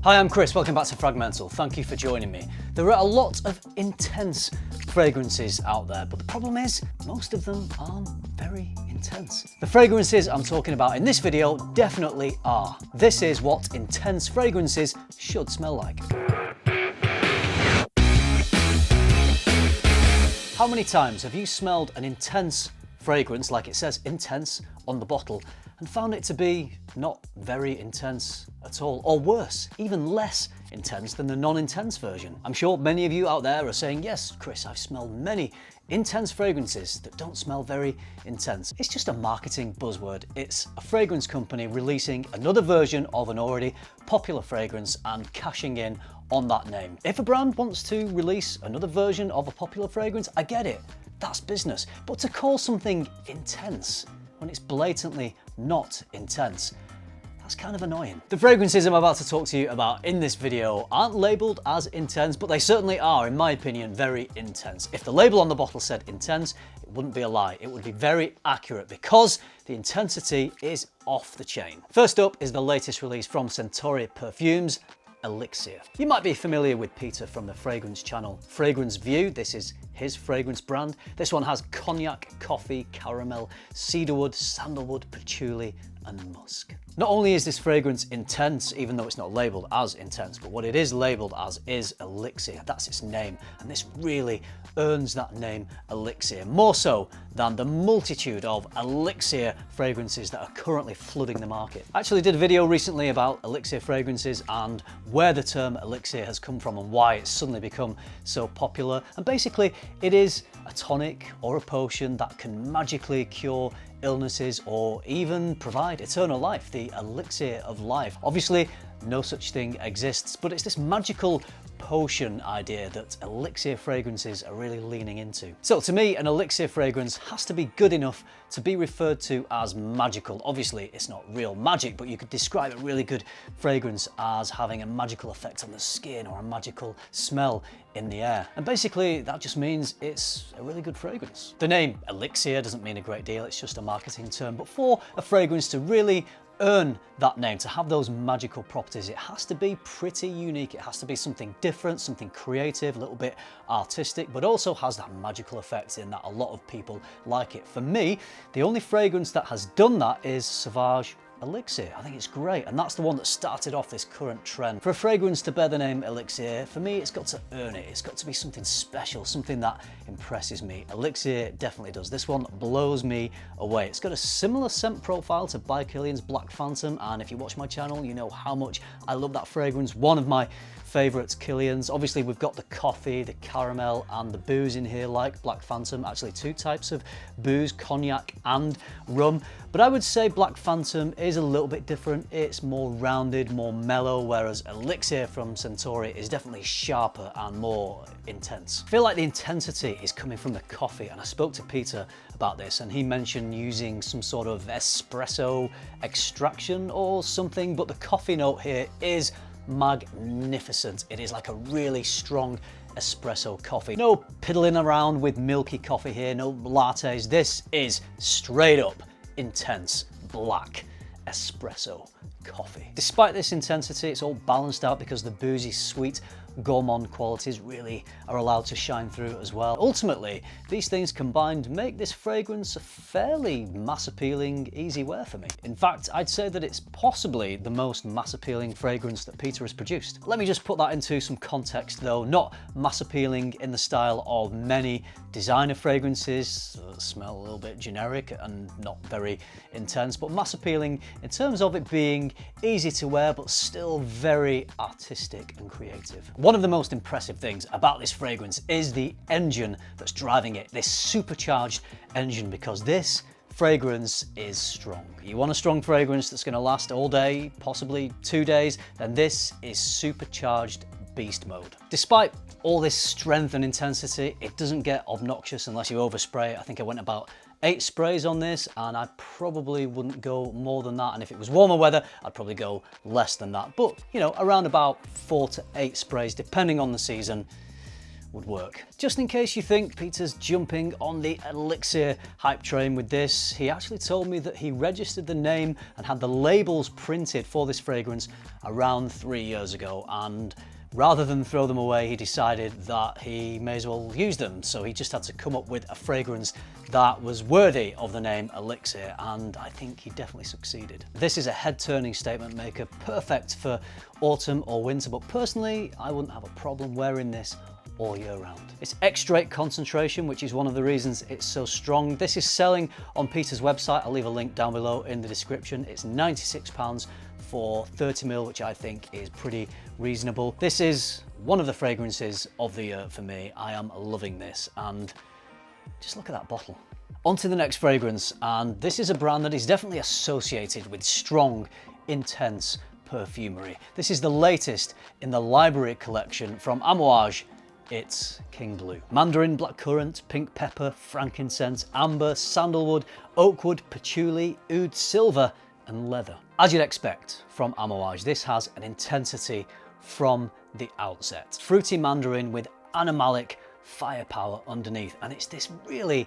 Hi, I'm Chris, welcome back to FRAG-MENTAL. Thank you for joining me. There are a lot of intense fragrances out there, but the problem is most of them aren't very intense. The fragrances I'm talking about in this video definitely are. This is what intense fragrances should smell like. How many times have you smelled an intense fragrance, like it says intense on the bottle, and found it to be not very intense at all, or worse, even less intense than the non-intense version? I'm sure many of you out there are saying, yes, Chris, I've smelled many intense fragrances that don't smell very intense. It's just a marketing buzzword. It's a fragrance company releasing another version of an already popular fragrance and cashing in on that name. If a brand wants to release another version of a popular fragrance, I get it, that's business. But to call something intense when it's blatantly not intense, that's kind of annoying. The fragrances I'm about to talk to you about in this video aren't labelled as intense, but they certainly are, in my opinion, very intense. If the label on the bottle said intense, it wouldn't be a lie. It would be very accurate because the intensity is off the chain. First up is the latest release from Centauri Perfumes, Elixir. You might be familiar with Peter from the fragrance channel Fragrance View. This is his fragrance brand. This one has cognac, coffee, caramel, cedarwood, sandalwood, patchouli, and musk. Not only is this fragrance intense, even though it's not labelled as intense, but what it is labelled as is Elixir. That's its name, and this really earns that name Elixir, more so than the multitude of Elixir fragrances that are currently flooding the market. I actually did a video recently about Elixir fragrances and where the term Elixir has come from and why it's suddenly become so popular. And basically, it is a tonic or a potion that can magically cure illnesses or even provide eternal life, the elixir of life. Obviously, no such thing exists, but it's this magical potion idea that elixir fragrances are really leaning into. So to me, an elixir fragrance has to be good enough to be referred to as magical. Obviously, it's not real magic, but you could describe a really good fragrance as having a magical effect on the skin or a magical smell in the air. And basically, that just means it's a really good fragrance. The name Elixir doesn't mean a great deal, it's just a marketing term, but for a fragrance to really earn that name, to have those magical properties, it has to be pretty unique. It has to be something different, something creative, a little bit artistic, but also has that magical effect in that a lot of people like it. For me, the only fragrance that has done that is Sauvage Elixir. I think it's great, and that's the one that started off this current trend. For a fragrance to bear the name Elixir, for me, it's got to earn it. It's got to be something special, something that impresses me. Elixir definitely does. This one blows me away. It's got a similar scent profile to By Kilian's Black Phantom, and if you watch my channel, you know how much I love that fragrance. One of my favourites, Kilian's. Obviously, we've got the coffee, the caramel, and the booze in here, like Black Phantom. Actually, two types of booze, cognac and rum. But I would say Black Phantom is a little bit different. It's more rounded, more mellow, whereas Elixir from Centauri is definitely sharper and more intense. I feel like the intensity is coming from the coffee, and I spoke to Peter about this, and he mentioned using some sort of espresso extraction or something, but the coffee note here is magnificent. It is like a really strong espresso coffee. No piddling around with milky coffee here, no lattes. This is straight up intense black espresso coffee. Despite this intensity, it's all balanced out because the boozy, sweet, gourmand qualities really are allowed to shine through as well. Ultimately, these things combined make this fragrance a fairly mass appealing, easy wear for me. In fact, I'd say that it's possibly the most mass appealing fragrance that Peter has produced. Let me just put that into some context though, not mass appealing in the style of many designer fragrances that smell a little bit generic and not very intense, but mass appealing in terms of it being easy to wear but still very artistic and creative. One of the most impressive things about this fragrance is the engine that's driving it, this supercharged engine, because this fragrance is strong. You want a strong fragrance that's going to last all day, possibly 2 days, then this is supercharged beast mode. Despite all this strength and intensity, it doesn't get obnoxious unless you overspray. I think I went about 8 sprays on this, and I probably wouldn't go more than that. And if it was warmer weather, I'd probably go less than that. But, you know, around about 4 to 8 sprays, depending on the season, would work. Just in case you think Peter's jumping on the Elixir hype train with this, he actually told me that he registered the name and had the labels printed for this fragrance around 3 years ago, and rather than throw them away, he decided that he may as well use them. So he just had to come up with a fragrance that was worthy of the name Elixir, and I think he definitely succeeded. This is a head-turning statement maker, perfect for autumn or winter, but personally, I wouldn't have a problem wearing this all year round. It's extrait concentration, which is one of the reasons it's so strong. This is selling on Peter's website. I'll leave a link down below in the description. It's £96 for 30ml, which I think is pretty reasonable. This is one of the fragrances of the year for me. I am loving this, and just look at that bottle. On to the next fragrance, and this is a brand that is definitely associated with strong, intense perfumery. This is the latest in the library collection from Amouage. It's King Blue. Mandarin, blackcurrant, pink pepper, frankincense, amber, sandalwood, oakwood, patchouli, oud silver, and leather. As you'd expect from Amouage, this has an intensity from the outset. Fruity mandarin with animalic firepower underneath, and it's this really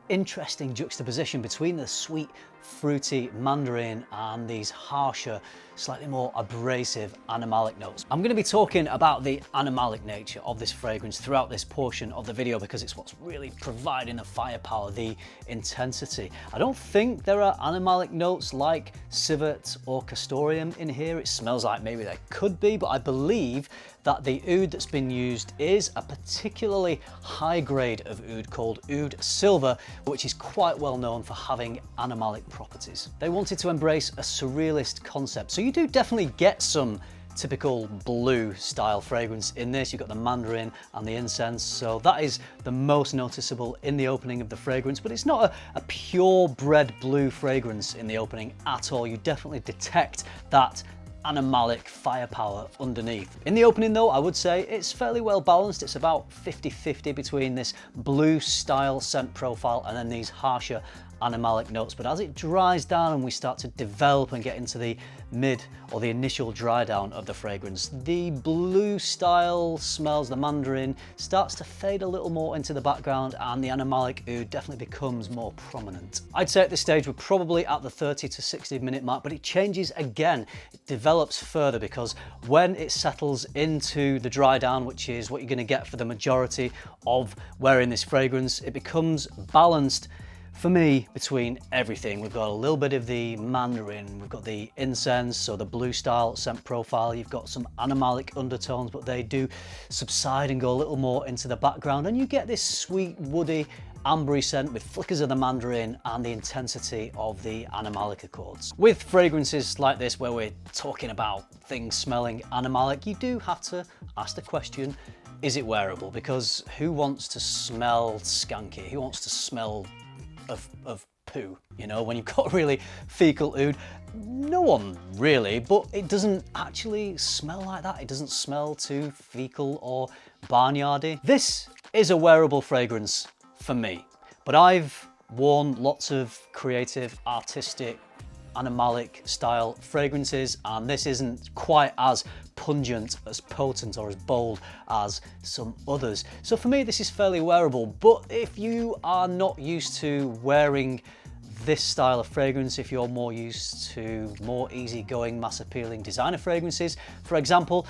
interesting juxtaposition between the sweet, fruity mandarin and these harsher, slightly more abrasive animalic notes. I'm going to be talking about the animalic nature of this fragrance throughout this portion of the video because it's what's really providing the firepower, the intensity. I don't think there are animalic notes like civet or castoreum in here. It smells like maybe there could be, but I believe that the oud that's been used is a particularly high grade of oud called oud silver, which is quite well known for having animalic properties. They wanted to embrace a surrealist concept, so you do definitely get some typical blue style fragrance in this. You've got the mandarin and the incense, so that is the most noticeable in the opening of the fragrance, but it's not a purebred blue fragrance in the opening at all. You definitely detect that animalic firepower underneath. In the opening though, I would say it's fairly well balanced. It's about 50-50 between this blue style scent profile and then these harsher animalic notes, but as it dries down and we start to develop and get into the mid or the initial dry down of the fragrance, the blue style smells, the mandarin, starts to fade a little more into the background and the animalic oud definitely becomes more prominent. I'd say at this stage we're probably at the 30 to 60 minute mark, but it changes again. It develops further because when it settles into the dry down, which is what you're going to get for the majority of wearing this fragrance, it becomes balanced for me between everything. We've got a little bit of the mandarin, we've got the incense, so the blue style scent profile, you've got some animalic undertones, but they do subside and go a little more into the background, and you get this sweet, woody, ambery scent with flickers of the mandarin and the intensity of the animalic accords. With fragrances like this, where we're talking about things smelling animalic, you do have to ask the question, is it wearable? Because who wants to smell skanky? Who wants to smell of poo, you know, when you've got really fecal oud? No one really, but it doesn't actually smell like that. It doesn't smell too fecal or barnyardy. This is a wearable fragrance for me, but I've worn lots of creative, artistic, animalic style fragrances, and this isn't quite as pungent, as potent or as bold as some others. So for me this is fairly wearable, but if you are not used to wearing this style of fragrance, if you're more used to more easygoing, mass appealing designer fragrances, for example,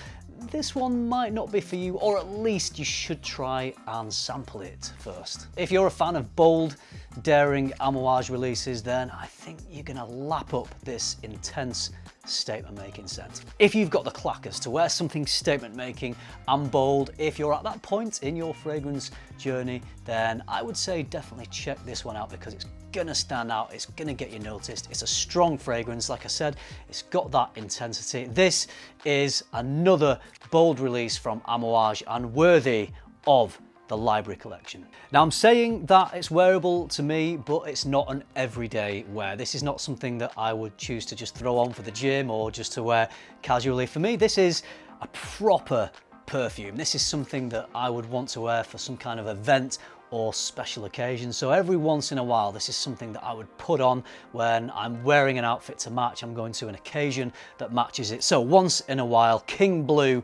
this one might not be for you, or at least you should try and sample it first. If you're a fan of bold, daring Amouage releases, then I think you're gonna lap up this intense statement making scent. If you've got the clackers to wear something statement making and bold, if you're at that point in your fragrance journey, then I would say definitely check this one out because it's gonna stand out, it's gonna get you noticed. It's a strong fragrance, like I said, it's got that intensity. This is another bold release from Amouage and worthy of the library collection. Now I'm saying that it's wearable to me, but it's not an everyday wear. This is not something that I would choose to just throw on for the gym or just to wear casually. For me, this is a proper perfume. This is something that I would want to wear for some kind of event or special occasion. So every once in a while, this is something that I would put on when I'm wearing an outfit to match. I'm going to an occasion that matches it. So once in a while, King Blue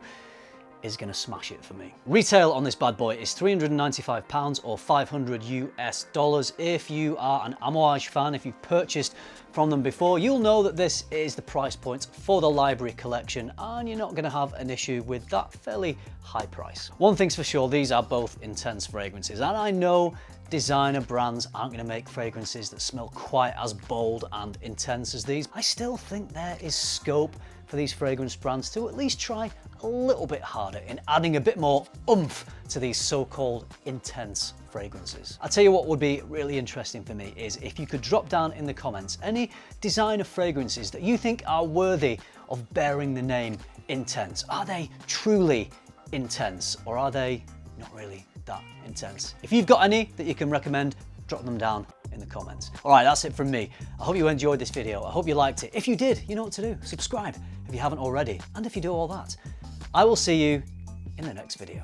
is going to smash it for me. Retail on this bad boy is £395 or $500 US. If you are an Amouage fan, if you've purchased from them before, you'll know that this is the price point for the library collection, and you're not going to have an issue with that fairly high price. One thing's for sure, these are both intense fragrances, and I know designer brands aren't going to make fragrances that smell quite as bold and intense as these. I still think there is scope for these fragrance brands to at least try a little bit harder in adding a bit more oomph to these so-called intense fragrances. I'll tell you what would be really interesting for me is if you could drop down in the comments any designer fragrances that you think are worthy of bearing the name intense. Are they truly intense, or are they not really that intense? If you've got any that you can recommend, drop them down in the comments. All right, that's it from me. I hope you enjoyed this video. I hope you liked it. If you did, you know what to do. Subscribe if you haven't already. And if you do all that, I will see you in the next video.